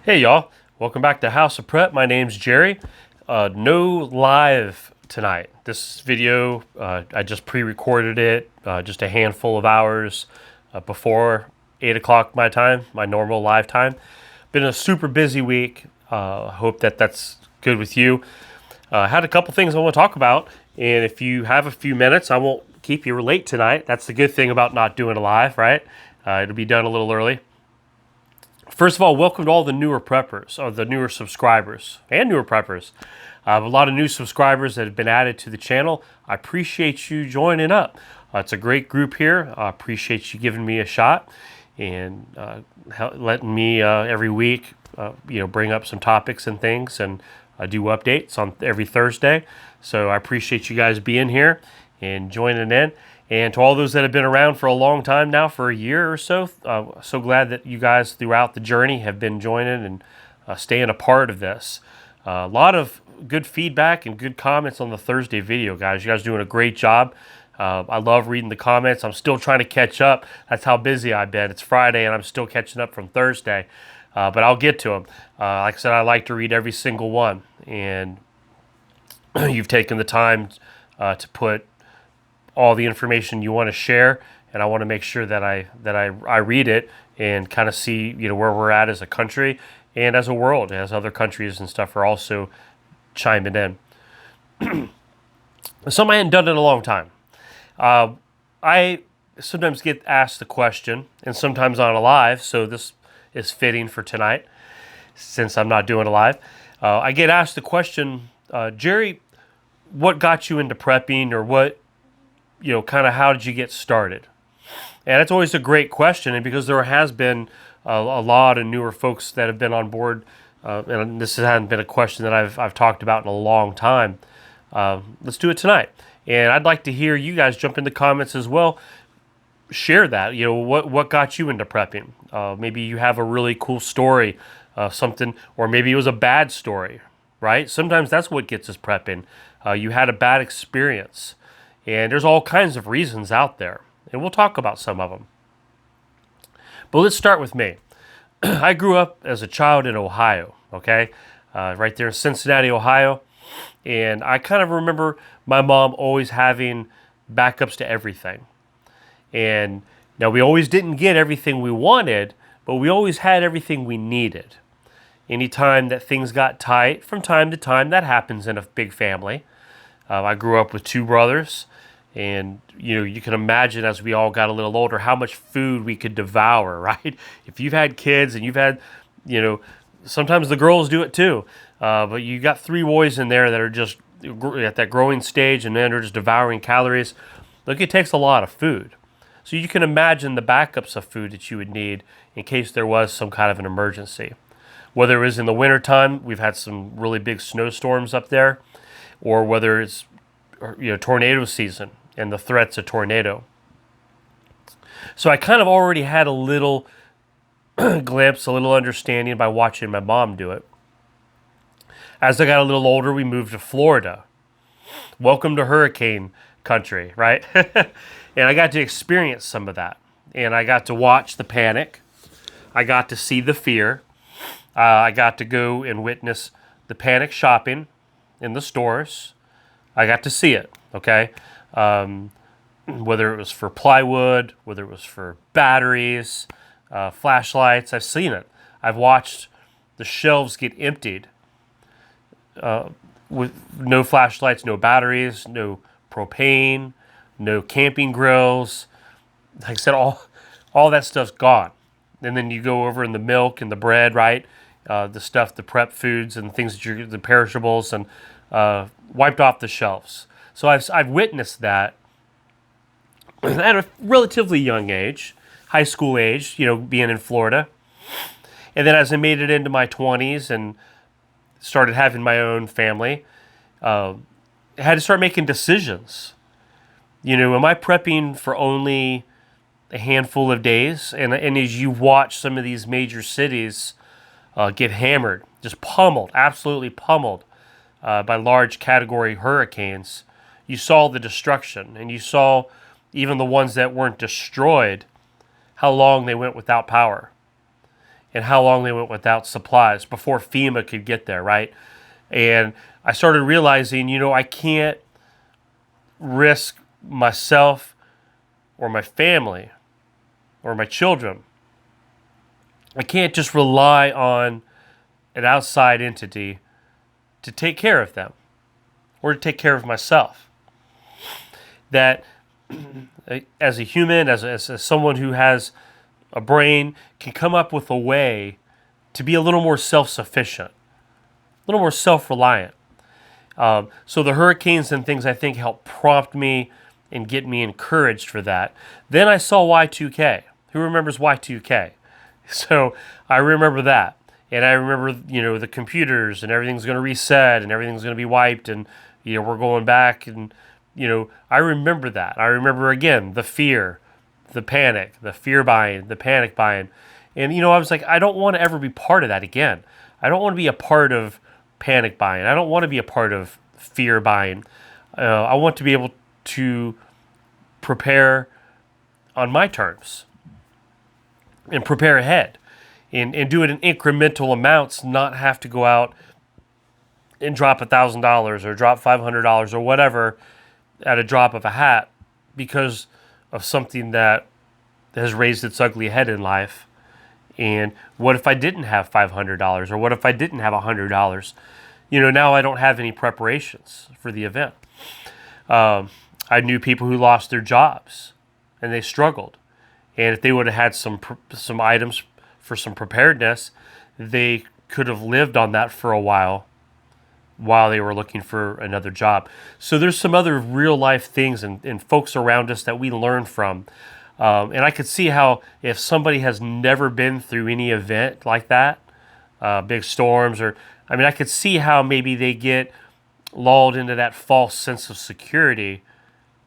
Hey y'all, welcome back to House of Prep. My name's Jerry. No live tonight. This video, I just pre-recorded it just a handful of hours before 8 o'clock my time, my normal live time. Been a super busy week. Hope that that's good with you. Had a couple things I want to talk about, and if you have a few minutes, I won't keep you late tonight. That's the good thing about not doing a live, right? It'll be done a little early. First of all, welcome to all the newer preppers, or the newer subscribers, and newer preppers. I have a lot of new subscribers that have been added to the channel. I appreciate you joining up. It's a great group here. I appreciate you giving me a shot and letting me every week, bring up some topics and things and do updates on every Thursday. So I appreciate you guys being here and joining in. And to all those that have been around for a long time now, for a year or so, so glad that you guys throughout the journey have been joining and staying a part of this. A lot of good feedback and good comments on the Thursday video, guys. You guys are doing a great job. I love reading the comments. I'm still trying to catch up. That's how busy I've been. It's Friday and I'm still catching up from Thursday, but I'll get to them. Like I said, I like to read every single one, and you've taken the time to put all the information you want to share, and I want to make sure that I read it and kind of see where we're at as a country and as a world, as other countries and stuff are also chiming in. Something I hadn't done in a long time. I sometimes get asked the question, and sometimes on a live, so this is fitting for tonight since I'm not doing a live. I get asked the question, Jerry, what got you into prepping, or what, kind of how did you get started? And it's always a great question, and because there has been a lot of newer folks that have been on board, and this hasn't been a question that I've talked about in a long time, let's do it tonight. And I'd like to hear you guys jump in the comments as well. Share that. What got you into prepping? Maybe you have a really cool story, something, or maybe it was a bad story, right? Sometimes that's what gets us prepping. You had a bad experience. And there's all kinds of reasons out there, and we'll talk about some of them. But let's start with me. I grew up as a child in Ohio, okay? Right there in Cincinnati, Ohio. And I kind of remember my mom always having backups to everything. And now we always didn't get everything we wanted, but we always had everything we needed. Anytime that things got tight, from time to time, that happens in a big family. I grew up with two brothers, and you can imagine as we all got a little older how much food we could devour, right? If you've had kids and you've had, sometimes the girls do it too, but you got three boys in there that are just at that growing stage, and then they're just devouring calories. Look, it takes a lot of food. So you can imagine the backups of food that you would need in case there was some kind of an emergency. Whether it was in the wintertime, we've had some really big snowstorms up there, or whether it's tornado season and the threats of tornado. So I kind of already had a little glimpse, a little understanding by watching my mom do it. As I got a little older, we moved to Florida. Welcome to hurricane country, right? And I got to experience some of that. And I got to watch the panic. I got to see the fear. I got to go and witness the panic shopping in the stores. I got to see it, okay? Whether it was for plywood, whether it was for batteries, flashlights, I've seen it. I've watched the shelves get emptied with no flashlights, no batteries, no propane, no camping grills. Like I said, all that stuff's gone. And then you go over in the milk and the bread, right? The stuff, the prep foods and things that the perishables, and wiped off the shelves. So I've witnessed that at a relatively young age, high school age, being in Florida. And then as I made it into my 20s and started having my own family, I had to start making decisions. Am I prepping for only a handful of days? And as you watch some of these major cities get hammered, just pummeled, absolutely pummeled by large category hurricanes, you saw the destruction, and you saw even the ones that weren't destroyed, how long they went without power. and how long they went without supplies before FEMA could get there, right? And I started realizing, I can't risk myself or my family or my children. I can't just rely on an outside entity to take care of them or to take care of myself. That as a human, as someone who has a brain, can come up with a way to be a little more self-sufficient, a little more self-reliant. So the hurricanes and things, I think, help prompt me and get me encouraged for that. Then I saw Y2K. Who remembers Y2K? So I remember that. And I remember, the computers and everything's going to reset and everything's going to be wiped and, we're going back. And, I remember that. I remember, again, the fear, the panic, the fear buying, the panic buying. And, I was like, I don't want to ever be part of that again. I don't want to be a part of panic buying. I don't want to be a part of fear buying. I want to be able to prepare on my terms and prepare ahead and do it in incremental amounts, not have to go out and drop $1,000 or drop $500 or whatever at a drop of a hat because of something that has raised its ugly head in life. And what if I didn't have $500 or what if I didn't have $100? Now I don't have any preparations for the event. I knew people who lost their jobs and they struggled. And if they would have had some items for some preparedness, they could have lived on that for a while they were looking for another job. So there's some other real life things and folks around us that we learn from. And I could see how if somebody has never been through any event like that, big storms, I could see how maybe they get lulled into that false sense of security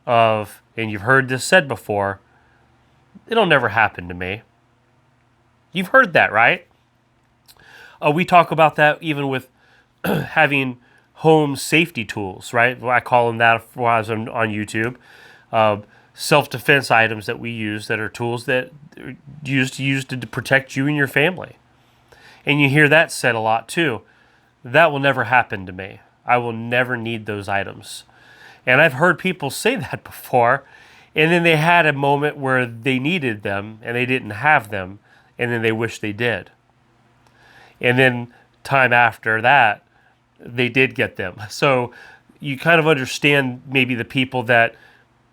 of, and you've heard this said before, it'll never happen to me. You've heard that, right? We talk about that even with having home safety tools, right? I call them that while I was on YouTube. Self-defense items that we use that are tools that are used to protect you and your family. And you hear that said a lot too. That will never happen to me. I will never need those items. And I've heard people say that before, and then they had a moment where they needed them and they didn't have them, and then they wish they did. And then time after that, they did get them. So you kind of understand maybe the people that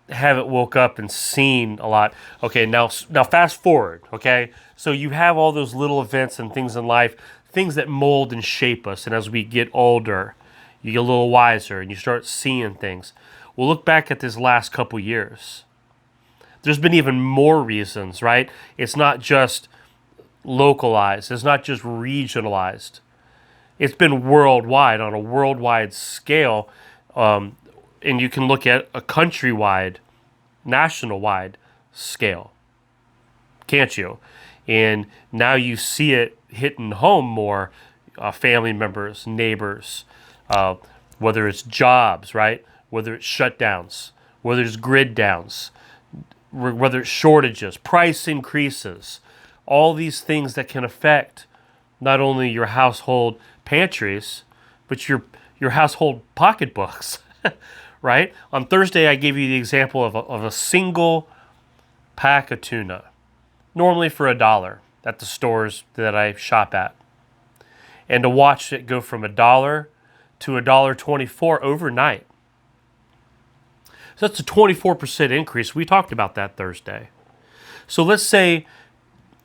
haven't woke up and seen a lot. Okay, now fast forward, okay? So you have all those little events and things in life, things that mold and shape us. And as we get older, you get a little wiser and you start seeing things. We'll look back at this last couple years. There's been even more reasons, right? It's not just localized. It's not just regionalized. It's been worldwide, on a worldwide scale. And you can look at a countrywide, national-wide scale. Can't you? And now you see it hitting home more. Family members, neighbors, whether it's jobs, right? Whether it's shutdowns, whether it's grid downs, whether it's shortages, price increases, all these things that can affect not only your household pantries, but your household pocketbooks, right? On Thursday, I gave you the example of a single pack of tuna, normally for $1 at the stores that I shop at. And to watch it go from $1 to $1.24 overnight. So that's a 24% increase. We talked about that Thursday. So let's say,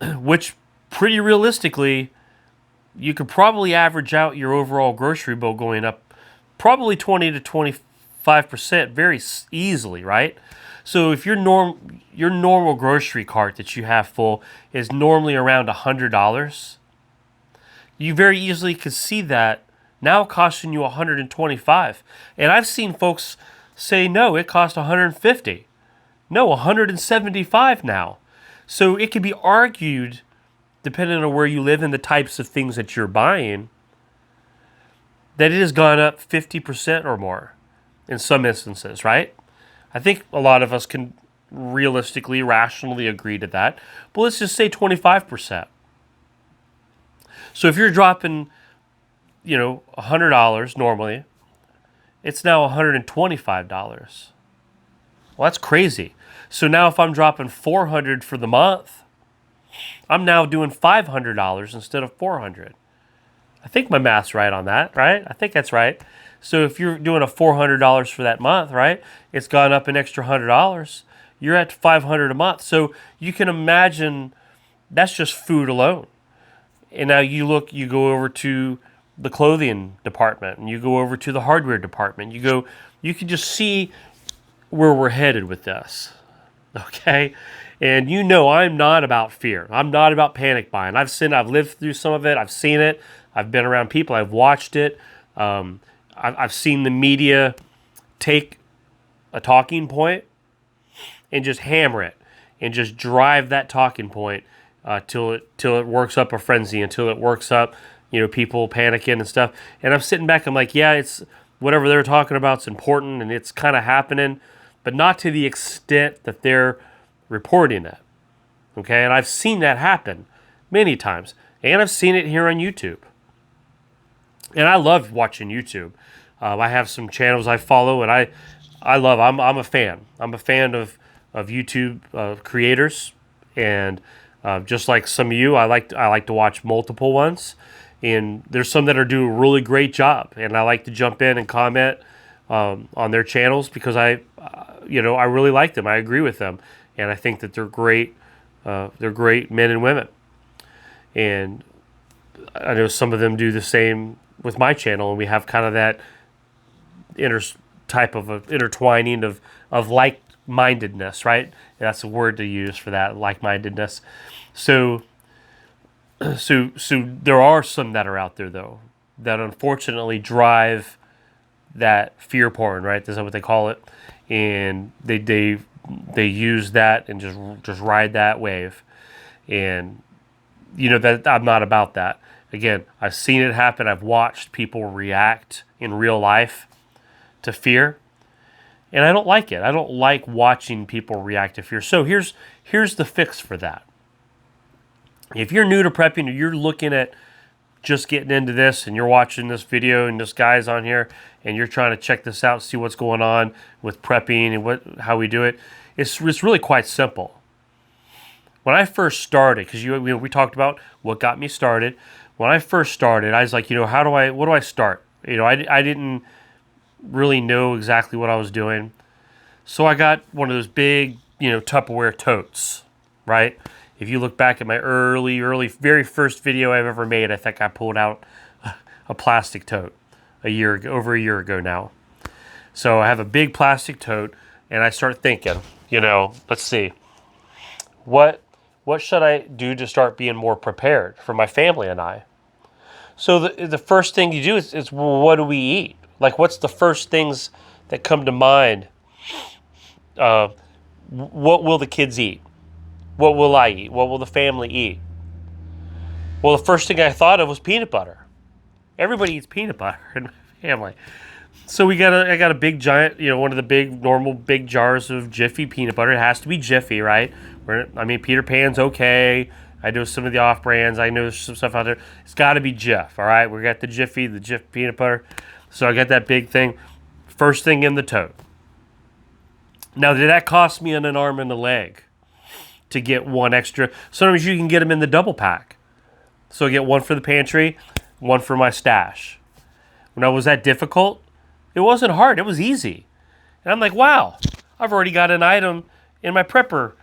which pretty realistically, you could probably average out your overall grocery bill going up probably 20 to 25% very easily, right? So if your normal grocery cart that you have full is normally around $100, you very easily could see that now costing you $125. And I've seen folks say, no, it cost $150. No, $175 now. So it could be argued, depending on where you live and the types of things that you're buying, that it has gone up 50% or more in some instances, right? I think a lot of us can realistically, rationally agree to that. But let's just say 25%. So if you're dropping, $100 normally, it's now $125. Well, that's crazy. So now if I'm dropping $400 for the month, I'm now doing $500 instead of $400. I think my math's right on that, right? I think that's right. So if you're doing a $400 for that month, right? It's gone up an extra $100. You're at $500 a month. So you can imagine that's just food alone. And now you go over to the clothing department, and you go over to the hardware department. You can just see where we're headed with this. Okay? And I'm not about fear. I'm not about panic buying. I've lived through some of it. I've seen it. I've been around people. I've watched it. I've seen the media take a talking point and just hammer it and just drive that talking point till it works up a frenzy, until it works up, people panicking and stuff. And I'm sitting back, I'm like, yeah, it's whatever they're talking about is important and it's kind of happening, but not to the extent that they're reporting it. Okay, and I've seen that happen many times, and I've seen it here on YouTube. And I love watching YouTube. I have some channels I follow, and I love. I'm a fan. I'm a fan of YouTube creators, and just like some of you, I like to watch multiple ones. And there's some that are doing a really great job, and I like to jump in and comment on their channels because I really like them. I agree with them, and I think that they're great. They're great men and women, and I know some of them do the same with my channel, and we have kind of that intertwining of like-mindedness, right? That's a word to use for that, like-mindedness. So there are some that are out there though that unfortunately drive that fear porn, right? That's what they call it, and they use that and just ride that wave, and that I'm not about that. Again, I've seen it happen. I've watched people react in real life to fear, and I don't like it. I don't like watching people react to fear. So here's the fix for that. If you're new to prepping, or you're looking at just getting into this, and you're watching this video and this guy's on here, and you're trying to check this out, see what's going on with prepping and how we do it, it's really quite simple. When I first started, because we talked about what got me started. When I first started, I was like, what do I start? I didn't really know exactly what I was doing. So I got one of those big, Tupperware totes, right? If you look back at my very first video I've ever made, I think I pulled out a plastic tote over a year ago now. So I have a big plastic tote, and I start thinking, let's see, what should I do to start being more prepared for my family and I? So the first thing you do is well, what do we eat? Like, what's the first things that come to mind? What will the kids eat? What will I eat? What will the family eat? Well, the first thing I thought of was peanut butter. Everybody eats peanut butter in my family. So I got a big giant, one of the big normal big jars of Jiffy peanut butter. It has to be Jiffy, right? Peter Pan's okay. I know some of the off brands. I know some stuff out there. It's got to be Jif, all right? We got the Jif peanut butter. So I got that big thing. First thing in the tote. Now, did that cost me an arm and a leg to get one extra? Sometimes you can get them in the double pack. So I get one for the pantry, one for my stash. Now, was that difficult? It wasn't hard. It was easy. And I'm like, wow, I've already got an item in my prepper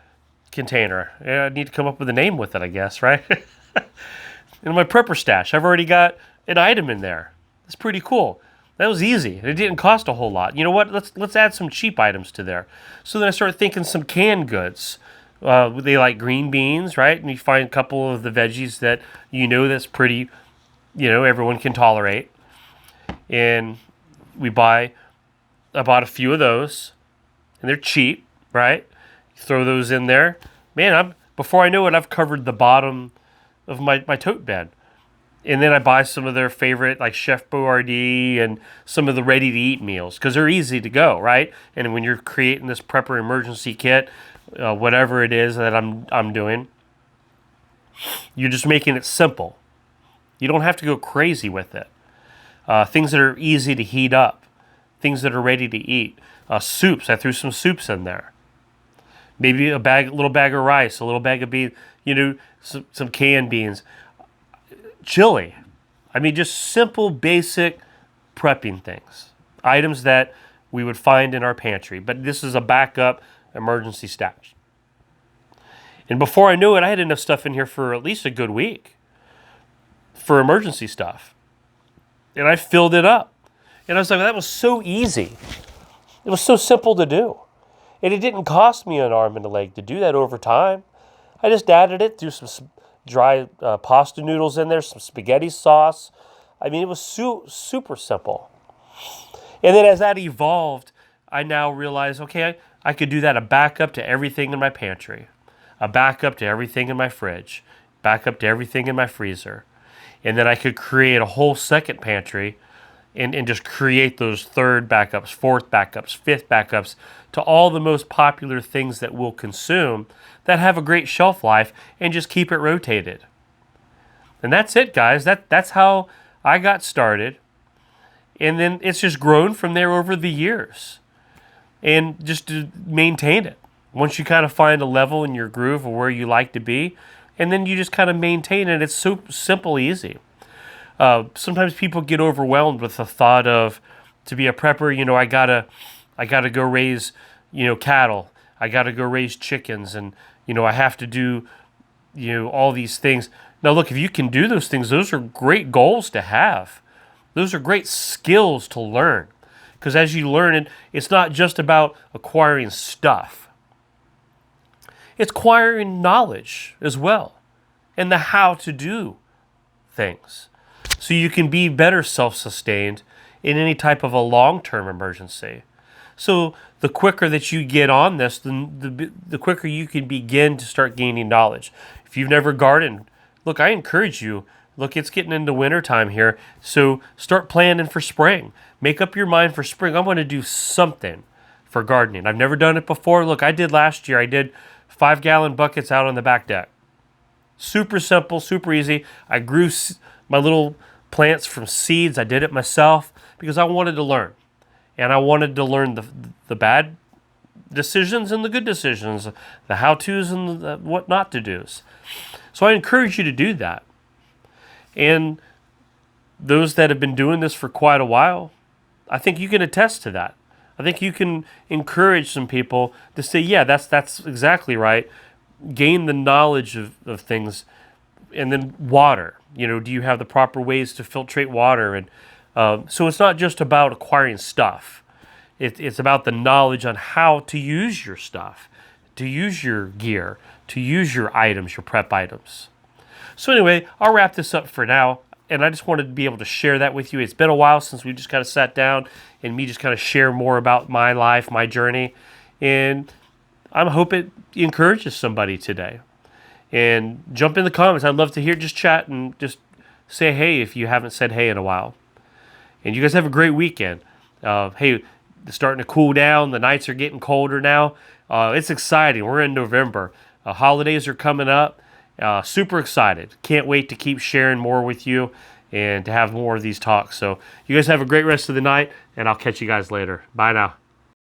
container. I need to come up with a name with it, I guess, right? In my prepper stash, I've already got an item in there. That's pretty cool. That was easy. It didn't cost a whole lot. You know what? Let's add some cheap items to there. So then I started thinking some canned goods. They like green beans, right? And you find a couple of the veggies that that's pretty, everyone can tolerate. And I bought a few of those, and they're cheap, right? You throw those in there. Man, before I know it, I've covered the bottom of my tote bed. And then I buy some of their favorite, like Chef Boyardee and some of the ready-to-eat meals, because they're easy to go, right? And when you're creating this prepper emergency kit, whatever it is that I'm doing, you're just making it simple. You don't have to go crazy with it. Things that are easy to heat up, things that are ready to eat. Soups, I threw some soups in there. Maybe a little bag of rice, a little bag of beans, some canned beans. Chili. I mean, just simple, basic prepping things. Items that we would find in our pantry. But this is a backup emergency stash. And before I knew it, I had enough stuff in here for at least a good week for emergency stuff. And I filled it up. And I was like, that was so easy. It was so simple to do. And it didn't cost me an arm and a leg to do that over time. I just added it, threw some dry pasta noodles in there, some spaghetti sauce. I mean, it was super simple. And then as that evolved, I now realized, okay, I could do that, a backup to everything in my pantry, a backup to everything in my fridge, backup to everything in my freezer. And then I could create a whole second pantry and just create those third backups, fourth backups, fifth backups to all the most popular things that we'll consume that have a great shelf life, and just keep it rotated. And that's it, guys. That's how I got started. And then it's just grown from there over the years. And just to maintain it. Once you kind of find a level in your groove of where you like to be, and then you just kind of maintain it. It's so simple, easy. Sometimes people get overwhelmed with the thought of, to be a prepper, I gotta go raise, cattle. I gotta go raise chickens, and I have to do, all these things. Now, look, if you can do those things, those are great goals to have. Those are great skills to learn, because as you learn it, it's not just about acquiring stuff. It's acquiring knowledge as well, and the how to do things, so you can be better self-sustained in any type of a long-term emergency. So the quicker that you get on this, the quicker you can begin to start gaining knowledge. If you've never gardened, look, I encourage you. Look, it's getting into winter time here, so start planning for spring. Make up your mind for spring. I'm going to do something for gardening. I've never done it before. Look, I did last year. I did 5-gallon buckets out on the back deck. Super simple, super easy. I grew my little plants from seeds. I did it myself because I wanted to learn. And I wanted to learn the bad decisions and the good decisions, the how-tos and the what not to do's. So I encourage you to do that. And those that have been doing this for quite a while, I think you can attest to that. I think you can encourage some people to say, yeah, that's exactly right. Gain the knowledge of things. And then water. Do you have the proper ways to filtrate water? And so it's not just about acquiring stuff. It's about the knowledge on how to use your stuff, to use your gear, to use your items, your prep items. So anyway, I'll wrap this up for now. And I just wanted to be able to share that with you. It's been a while since we just kind of sat down and me just kind of share more about my life, my journey. And I hope it encourages somebody today. And jump in the comments. I'd love to hear, just chat and just say hey if you haven't said hey in a while. And you guys have a great weekend. Hey, it's starting to cool down. The nights are getting colder now. It's exciting. We're in November. Holidays are coming up. Super excited. Can't wait to keep sharing more with you and to have more of these talks. So you guys have a great rest of the night, and I'll catch you guys later. Bye now.